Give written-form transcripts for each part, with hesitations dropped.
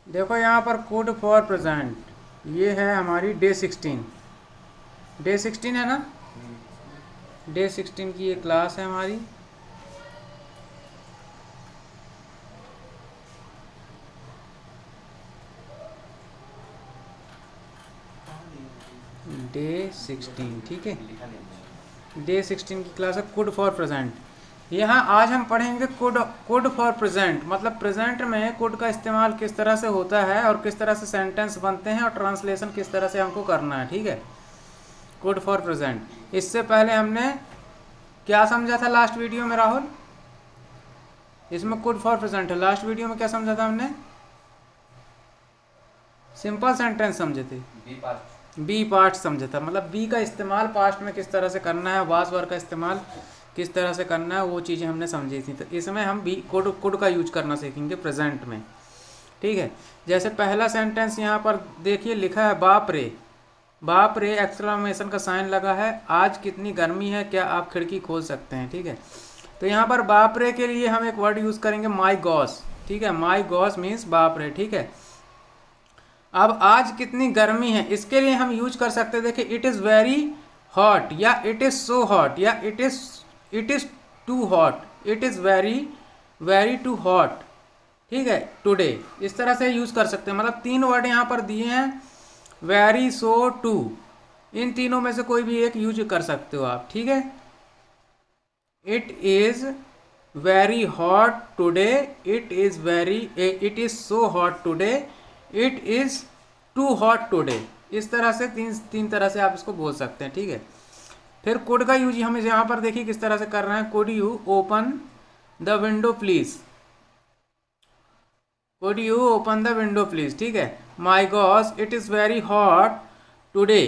देखो यहाँ पर कोड फॉर प्रेजेंट ये है हमारी डे 16। डे 16 है ना। डे 16 की ये क्लास है हमारी। डे 16 ठीक है। डे 16 की क्लास है कोड फॉर प्रेजेंट। यहाँ आज हम पढ़ेंगे कोड कोड फॉर प्रेजेंट मतलब प्रेजेंट में कोड का इस्तेमाल किस तरह से होता है और किस तरह से सेंटेंस बनते हैं और ट्रांसलेशन किस तरह से हमको करना है। ठीक है, कोड फॉर प्रेजेंट। इससे पहले हमने क्या समझा था लास्ट वीडियो में राहुल? इसमें कोड फॉर प्रेजेंट है। लास्ट वीडियो में क्या समझा था हमने? सिंपल सेंटेंस समझे थे। बी पार्ट समझा था, मतलब बी का इस्तेमाल पास्ट में किस तरह से करना है, वाज वर्ड का इस्तेमाल किस तरह से करना है, वो चीज़ें हमने समझी थी। तो इसमें हम बी कोड का यूज करना सीखेंगे प्रेजेंट में। ठीक है, जैसे पहला सेंटेंस यहाँ पर देखिए लिखा है बाप रे। बाप रे एक्सक्लेमेशन का साइन लगा है। आज कितनी गर्मी है, क्या आप खिड़की खोल सकते हैं? ठीक है, तो यहाँ पर बाप रे के लिए हम एक वर्ड यूज़ करेंगे माई गॉस। ठीक है, माई गॉस मीन्स बाप रे। ठीक है, अब आज कितनी गर्मी है इसके लिए हम यूज कर सकते हैं। देखिए इट इज़ वेरी हॉट या इट इज़ सो हॉट या it is too hot, it is very very too hot. ठीक है, टुडे इस तरह से यूज़ कर सकते हैं। मतलब तीन वर्ड यहाँ पर दिए हैं, वेरी सो टू, इन तीनों में से कोई भी एक यूज कर सकते हो आप। ठीक है, it is very hot today, it is so hot today, it is too hot today. इस तरह से तीन तीन तरह से आप इसको बोल सकते हैं। ठीक है, फिर कोड का यूज हम यहाँ पर देखिए किस तरह से कर रहे हैं। Could you open the window please, could you open the window please. ठीक है, my gosh it is very hot today,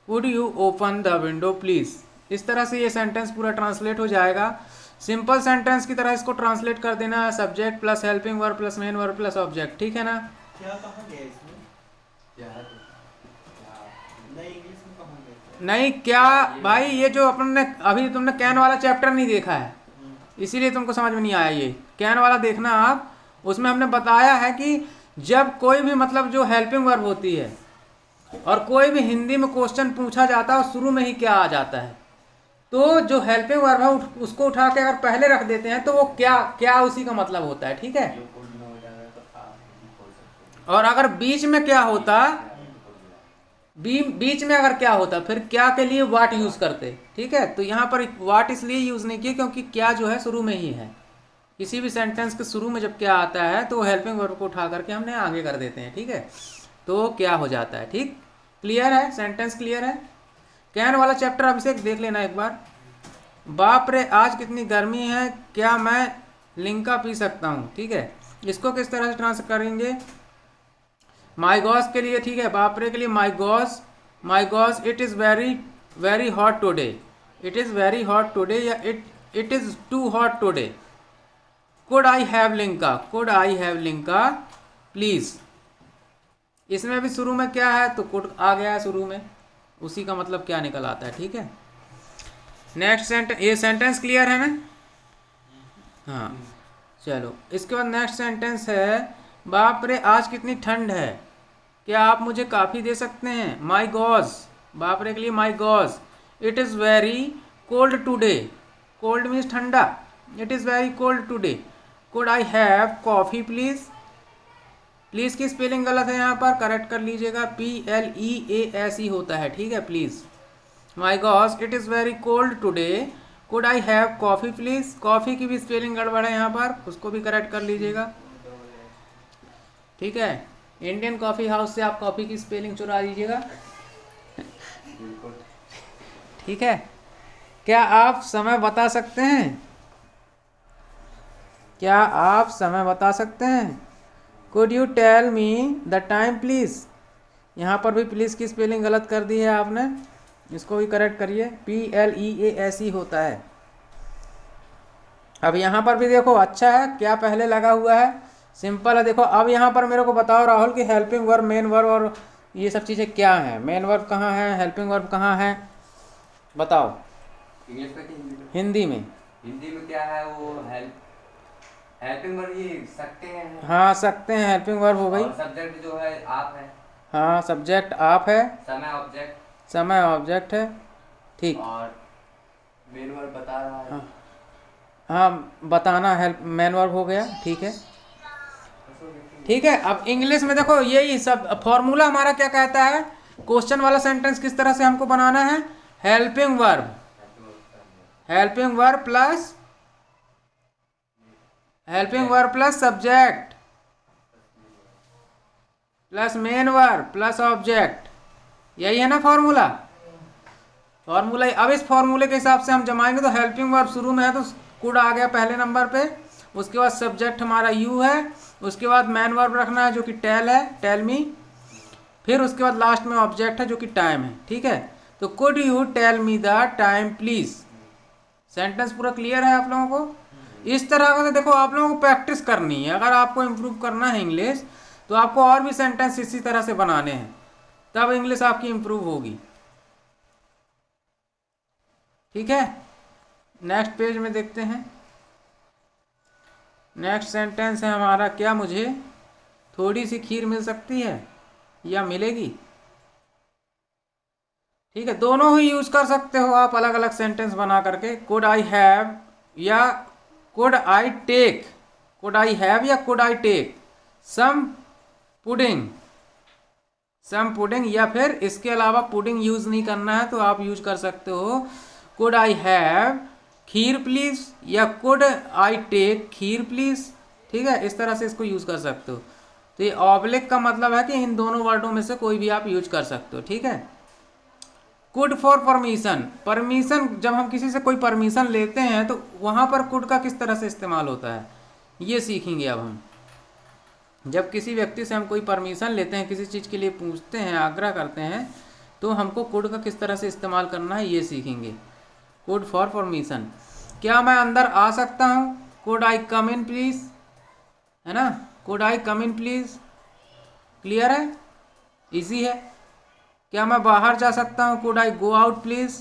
could you open the window please. इस तरह से ये सेंटेंस पूरा ट्रांसलेट हो जाएगा। सिंपल सेंटेंस की तरह इसको ट्रांसलेट कर देना है, subject plus helping verb plus main verb plus object. ठीक है ना। क्या कहा गया इसमें? क्या है तो नहीं, इंग्लिश में कहा गया? नहीं क्या भाई, ये जो अपन ने अभी तुमने कैन वाला चैप्टर नहीं देखा है, इसीलिए तुमको समझ में नहीं आया। ये कैन वाला देखना आप, उसमें हमने बताया है कि जब कोई भी मतलब जो हेल्पिंग वर्ब होती है और कोई भी हिंदी में क्वेश्चन पूछा जाता है और शुरू में ही क्या आ जाता है, तो जो हेल्पिंग वर्ब है उसको उठा के अगर पहले रख देते हैं तो वो क्या क्या उसी का मतलब होता है। ठीक है, जो कोड में हो जाएगा तो आप भी खोल सकते हैं। और अगर बीच में क्या होता, बीच में अगर क्या होता फिर क्या के लिए वाट यूज करते। ठीक है, तो यहाँ पर वाट इसलिए यूज नहीं किया क्योंकि क्या जो है शुरू में ही है। किसी भी सेंटेंस के शुरू में जब क्या आता है तो हेल्पिंग वर्ब को उठा करके हमने आगे कर देते हैं। ठीक है, तो क्या हो जाता है। ठीक, क्लियर है, सेंटेंस क्लियर है। कैन वाला चैप्टर अभिषेक देख लेना एक बार। बाप रे आज कितनी गर्मी है, क्या मैं लिंका पी सकता हूँ। ठीक है, इसको किस तरह से ट्रांसफर करेंगे? माई गॉस के लिए, ठीक है, बाप रे के लिए my gosh it is very very hot today, it is very hot today या it is too hot today. Could I have Limca, could I have Limca please. इसमें भी शुरू में क्या है तो कुड आ गया है शुरू में, उसी का मतलब क्या निकल आता है। ठीक है, नेक्स्ट सेंटेंस, ये सेंटेंस क्लियर है ना? हाँ, चलो इसके बाद नेक्स्ट सेंटेंस है बाप रे आज कितनी ठंड है, क्या आप मुझे काफ़ी दे सकते हैं? माई गॉस, बाप रे के लिए my gosh it is very cold today, cold means ठंडा, it is very cold today, could I have coffee please. Please की स्पेलिंग गलत है यहाँ पर, करेक्ट कर लीजिएगा, PLEASE होता है। ठीक है, please. My gosh it is very cold today, could I have coffee please. Coffee की भी स्पेलिंग गड़बड़ है यहाँ पर, उसको भी करेक्ट कर लीजिएगा। ठीक है, इंडियन कॉफ़ी हाउस से आप कॉफ़ी की स्पेलिंग चुरा लीजिएगा। ठीक है, क्या आप समय बता सकते हैं? क्या आप समय बता सकते हैं? Could you tell me the time please. यहाँ पर भी प्लीज़ की स्पेलिंग गलत कर दी है आपने, इसको भी करेक्ट करिए, PLEASE होता है। अब यहाँ पर भी देखो अच्छा है, क्या पहले लगा हुआ है, सिंपल है। देखो अब यहाँ पर मेरे को बताओ राहुल कि हेल्पिंग वर्ब, मेन वर्ब और ये सब चीज़ें क्या हैं? मेन वर्ब कहाँ है, हेल्पिंग वर्ब कहाँ है, बताओ। इंग्लिश में कि हिंदी में? हिंदी में। हिंदी में क्या है वो? हेल्प, हेल्पिंग वर्ब ये सकते हैं। हाँ सकते हैं हेल्पिंग वर्ब हो गई। और सब्जेक्ट जो है आप है। हाँ सब्जेक्ट आप है, समय ऑब्जेक्ट। समय ऑब्जेक्ट है। ठीक। और मेन वर्ब बता रहा है। हाँ हाँ बताना हेल्प मैन वर्ब हो गया। ठीक है। ठीक है, अब इंग्लिश में देखो यही सब फॉर्मूला हमारा क्या कहता है, क्वेश्चन वाला सेंटेंस किस तरह से हमको बनाना है, helping verb, helping verb plus, helping verb plus subject plus main verb plus object, यही है ना फॉर्मूला। फॉर्मूला अब इस फॉर्मूले के हिसाब से हम जमाएंगे तो हेल्पिंग वर्ब शुरू में है तो कुड आ गया पहले नंबर पे, उसके बाद सब्जेक्ट हमारा यू है, उसके बाद मैन वर्ब रखना है जो कि टेल है, टेल मी, फिर उसके बाद लास्ट में ऑब्जेक्ट है जो कि टाइम है। ठीक है, तो could you tell me the time please. Sentence पूरा क्लियर है आप लोगों को। इस तरह से देखो आप लोगों को प्रैक्टिस करनी है, अगर आपको इम्प्रूव करना है इंग्लिश तो आपको और भी सेंटेंस इसी तरह से बनाने हैं, तब इंग्लिश आपकी इम्प्रूव होगी। ठीक है, नेक्स्ट पेज में देखते हैं। नेक्स्ट सेंटेंस है हमारा, क्या मुझे थोड़ी सी खीर मिल सकती है या मिलेगी। ठीक है, दोनों ही यूज कर सकते हो आप अलग अलग सेंटेंस बना करके, कुड आई हैव या could I take, could I have या could I take some pudding, some pudding, या फिर इसके अलावा पुडिंग यूज नहीं करना है तो आप यूज कर सकते हो could I have kheer please या could I take kheer please. ठीक है, इस तरह से इसको यूज कर सकते हो। तो ये ऑब्लिक का मतलब है कि इन दोनों वर्डों में से कोई भी आप यूज कर सकते हो। ठीक है, कुड फॉर परमिशन, परमिशन जब हम किसी से कोई परमिशन लेते हैं तो वहां पर कुड का किस तरह से इस्तेमाल होता है ये सीखेंगे अब हम। जब किसी व्यक्ति से हम कोई परमिशन लेते हैं, किसी चीज़ के लिए पूछते हैं, आग्रह करते हैं, तो हमको कुड का किस तरह से इस्तेमाल करना है ये सीखेंगे। कुड फॉर परमिशन, क्या मैं अंदर आ सकता हूँ, could I come in please, है ना, could I come in please, clear है, इजी है। क्या मैं बाहर जा सकता हूँ, could I go out please.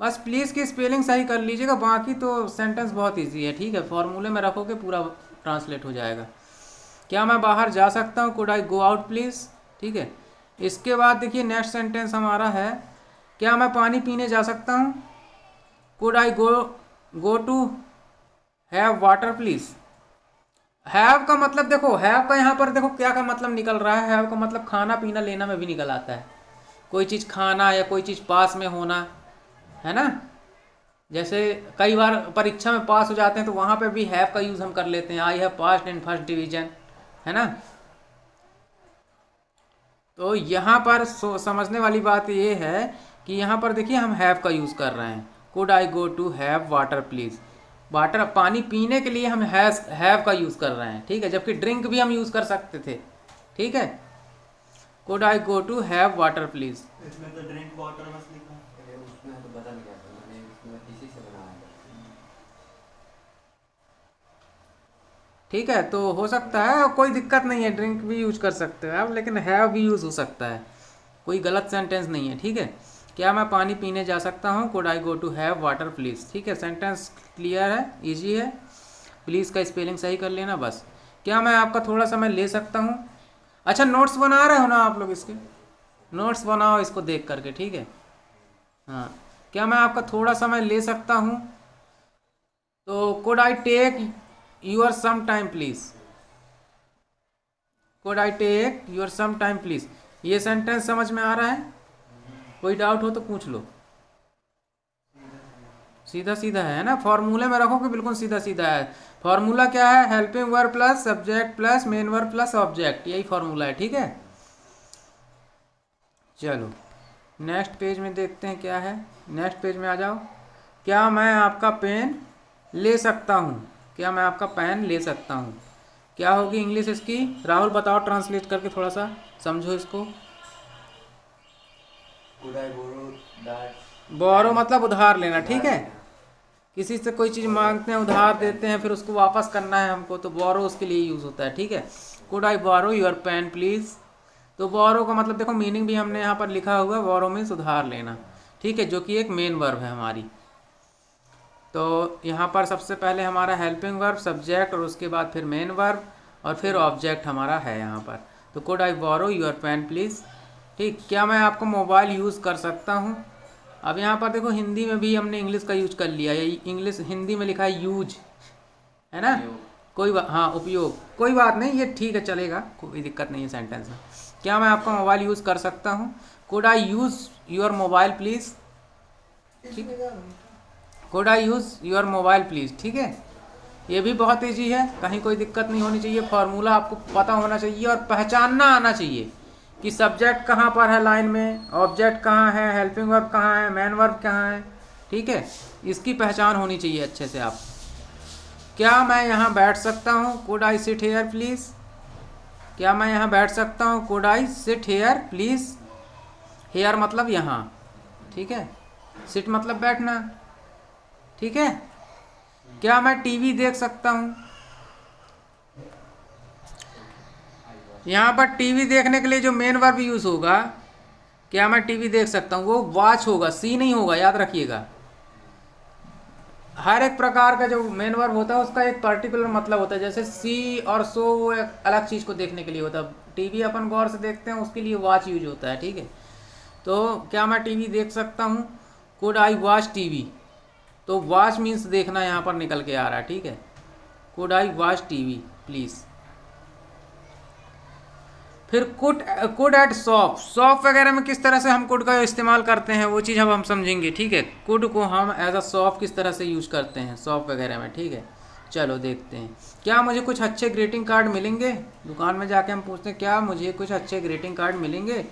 बस प्लीज़ की स्पेलिंग सही कर लीजिएगा, बाकी तो सेंटेंस बहुत इजी है। ठीक है, फॉर्मूले में रखोगे पूरा ट्रांसलेट हो जाएगा। क्या मैं बाहर जा सकता हूँ, could I go out please. ठीक है, इसके बाद देखिए नेक्स्ट सेंटेंस हमारा है, क्या मैं पानी पीने जा सकता हूँ, could I go to have water please. Have का मतलब देखो, हैव का यहाँ पर देखो क्या का मतलब निकल रहा है, हैव का मतलब खाना पीना लेना में भी निकल आता है, कोई चीज़ खाना या कोई चीज़ पास में होना, है ना। जैसे कई बार परीक्षा में पास हो जाते हैं तो वहाँ पे भी हैव का यूज़ हम कर लेते हैं, I have passed in first division, है ना। तो यहाँ पर समझने वाली बात ये है कि यहाँ पर देखिए हम हैव का यूज़ कर रहे हैं, could I go to have water please, water पानी पीने के लिए हम हैव का यूज़ कर रहे हैं। ठीक है, जबकि ड्रिंक भी हम यूज़ कर सकते थे। ठीक है, could I go to have water please. इसमें तो ड्रिंक वाटर बस लिखा है। उसमें तो बदल गया था, मैंने इसमें इसी से बनाया है। ठीक है, तो हो सकता है, कोई दिक्कत नहीं है, ड्रिंक भी यूज कर सकते हो आप, लेकिन हैव भी यूज़ हो सकता है, कोई गलत सेंटेंस नहीं है। ठीक है, क्या मैं पानी पीने जा सकता हूँ, could I go to have water please. ठीक है, सेंटेंस क्लियर है, इजी है, प्लीज़ का स्पेलिंग सही कर लेना बस। क्या मैं आपका थोड़ा समय ले सकता हूँ। अच्छा, नोट्स बना रहे हो ना आप लोग, इसके नोट्स बनाओ इसको देख करके। ठीक है, हाँ, क्या मैं आपका थोड़ा समय ले सकता हूँ, तो could I take your some time please, could I take your some time please. ये सेंटेंस समझ में आ रहा है, कोई डाउट हो तो पूछ लो। सीधा सीधा है ना, फॉर्मूले में रखो कि बिल्कुल सीधा सीधा है। फॉर्मूला क्या है, helping verb plus subject plus main verb plus object, यही फॉर्मूला है। ठीक है, चलो नेक्स्ट पेज में देखते हैं क्या है। नेक्स्ट पेज में आ जाओ। क्या मैं आपका पेन ले सकता हूँ, क्या मैं आपका पेन ले सकता हूँ, क्या होगी इंग्लिश इसकी, राहुल बताओ ट्रांसलेट करके थोड़ा सा समझो इसको। Could I borrow that? बोरो मतलब उधार लेना। ठीक है, किसी से कोई चीज़ मांगते हैं, उधार देते हैं, फिर उसको वापस करना है हमको, तो बोरो उसके लिए यूज़ होता है। ठीक है, could I borrow your pen please. तो बोरो का मतलब देखो मीनिंग भी हमने यहाँ पर लिखा हुआ है, बोरो मीन्स उधार लेना। ठीक है, जो कि एक मेन वर्ब है हमारी। तो यहाँ पर सबसे पहले हमारा हेल्पिंग वर्ब, सब्जेक्ट और उसके बाद फिर मेन वर्ब और फिर ऑब्जेक्ट हमारा है यहाँ पर। तो could I borrow your pen please. ठीक, क्या मैं आपको मोबाइल यूज़ कर सकता हूँ। अब यहाँ पर देखो हिंदी में भी हमने इंग्लिश का यूज कर लिया, ये इंग्लिश हिंदी में लिखा है यूज, है ना, कोई बात, हाँ उपयोग, कोई बात नहीं, ये ठीक है, चलेगा, कोई दिक्कत नहीं है सेंटेंस में। क्या मैं आपका मोबाइल यूज़ कर सकता हूँ। Could I use your mobile please. ठीक, could I use your mobile please. ठीक है, ये भी बहुत ईजी है, कहीं कोई दिक्कत नहीं होनी चाहिए, फार्मूला आपको पता होना चाहिए और पहचानना आना चाहिए कि सब्जेक्ट कहाँ पर है लाइन में, ऑब्जेक्ट कहाँ है, हेल्पिंग वर्ब कहाँ है, मेन वर्ब कहाँ है। ठीक है, इसकी पहचान होनी चाहिए अच्छे से आप। क्या मैं यहाँ बैठ सकता हूँ। Could I sit here please. क्या मैं यहाँ बैठ सकता हूँ। Could I sit here please. Here मतलब यहाँ, ठीक है, सिट मतलब बैठना। ठीक है, क्या मैं टीवी देख सकता हूँ। यहाँ पर टीवी देखने के लिए जो मेन वर्ब यूज़ होगा, क्या मैं टीवी देख सकता हूँ, वो वॉच होगा, सी नहीं होगा, याद रखिएगा। हर एक प्रकार का जो मेन वर्ब होता है उसका एक पर्टिकुलर मतलब होता है, जैसे सी और सो वो एक अलग चीज़ को देखने के लिए होता है, टीवी अपन गौर से देखते हैं उसके लिए वॉच यूज होता है। ठीक है, तो क्या मैं टीवी देख सकता हूँ। कुड आई वॉच टीवी, तो वॉच मीन्स देखना यहाँ पर निकल के आ रहा है। ठीक है, could I watch TV please. फिर कुड एट शॉप, शॉप वगैरह में किस तरह से हम कुड का इस्तेमाल करते हैं वो चीज़ अब हम समझेंगे। ठीक है, कुड को हम एज अ शॉप किस तरह से यूज़ करते हैं शॉप वगैरह में। ठीक है, चलो देखते हैं। क्या मुझे कुछ अच्छे ग्रीटिंग कार्ड मिलेंगे। दुकान में जाके हम पूछते हैं क्या मुझे कुछ अच्छे ग्रीटिंग कार्ड मिलेंगे।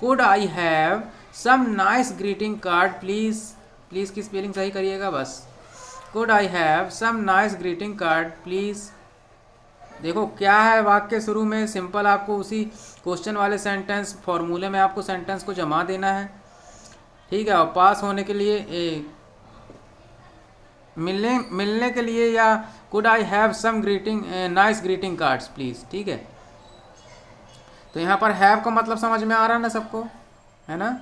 Could I have some nice greeting card please. Please की स्पेलिंग सही करिएगा बस। Could I have some nice greeting card please. देखो क्या है वाक्य शुरू में, सिंपल आपको उसी क्वेश्चन वाले सेंटेंस फॉर्मूले में आपको सेंटेंस को जमा देना है। ठीक है, और पास होने के लिए मिलने के लिए या could I have some greeting nice greeting cards please. ठीक है, तो यहाँ पर हैव का मतलब समझ में आ रहा है ना सबको, है ना।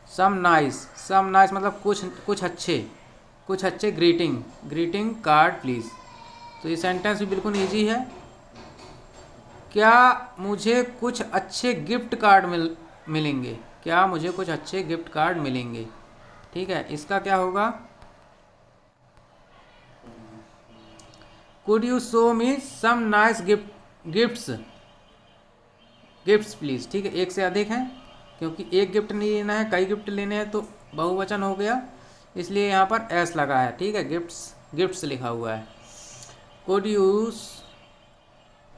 सम नाइस मतलब कुछ अच्छे ग्रीटिंग कार्ड प्लीज़। तो ये सेंटेंस भी बिल्कुल ईजी है। क्या मुझे कुछ अच्छे गिफ्ट कार्ड मिलेंगे। क्या मुझे कुछ अच्छे गिफ्ट कार्ड मिलेंगे। ठीक है, इसका क्या होगा। Could you show me some nice gifts please. ठीक है, एक से अधिक हैं क्योंकि एक गिफ्ट नहीं लेना है, कई गिफ्ट लेने हैं तो बहुवचन हो गया, इसलिए यहाँ पर एस लगा है। ठीक है, गिफ्ट्स लिखा हुआ है। Could you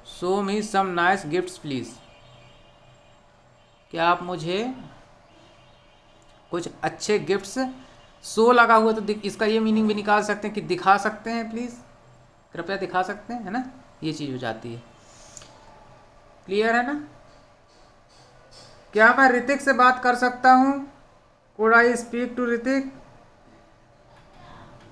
show me some nice gifts please. क्या आप मुझे कुछ अच्छे गिफ्ट्स, शो लगा हुआ तो इसका ये मीनिंग भी निकाल सकते हैं कि दिखा सकते हैं, प्लीज़ कृपया दिखा सकते हैं, है ना, ये चीज़ हो जाती है। क्लियर है ना। क्या मैं ऋतिक से बात कर सकता हूँ। Could I speak to Hrithik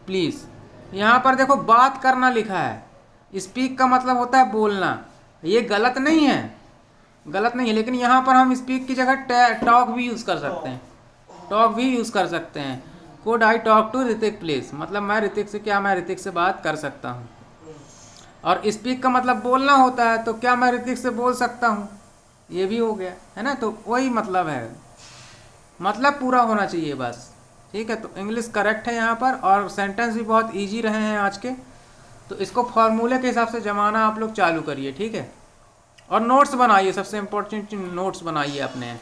please. यहाँ पर देखो बात करना लिखा है, स्पीक का मतलब होता है बोलना, ये गलत नहीं है, लेकिन यहाँ पर हम स्पीक की जगह टॉक भी यूज़ कर सकते हैं। Could I talk to Hrithik please, मतलब मैं ऋतिक से बात कर सकता हूँ। और स्पीक का मतलब बोलना होता है, तो क्या मैं ऋतिक से बोल सकता हूँ, ये भी हो गया, है ना। तो वही मतलब है, मतलब पूरा होना चाहिए बस। ठीक है, तो इंग्लिश करेक्ट है यहाँ पर और सेंटेंस भी बहुत इजी रहे हैं आज के, तो इसको फॉर्मूले के हिसाब से जमाना आप लोग चालू करिए। ठीक है, और नोट्स बनाइए, सबसे इम्पोर्टेंट नोट्स बनाइए अपने।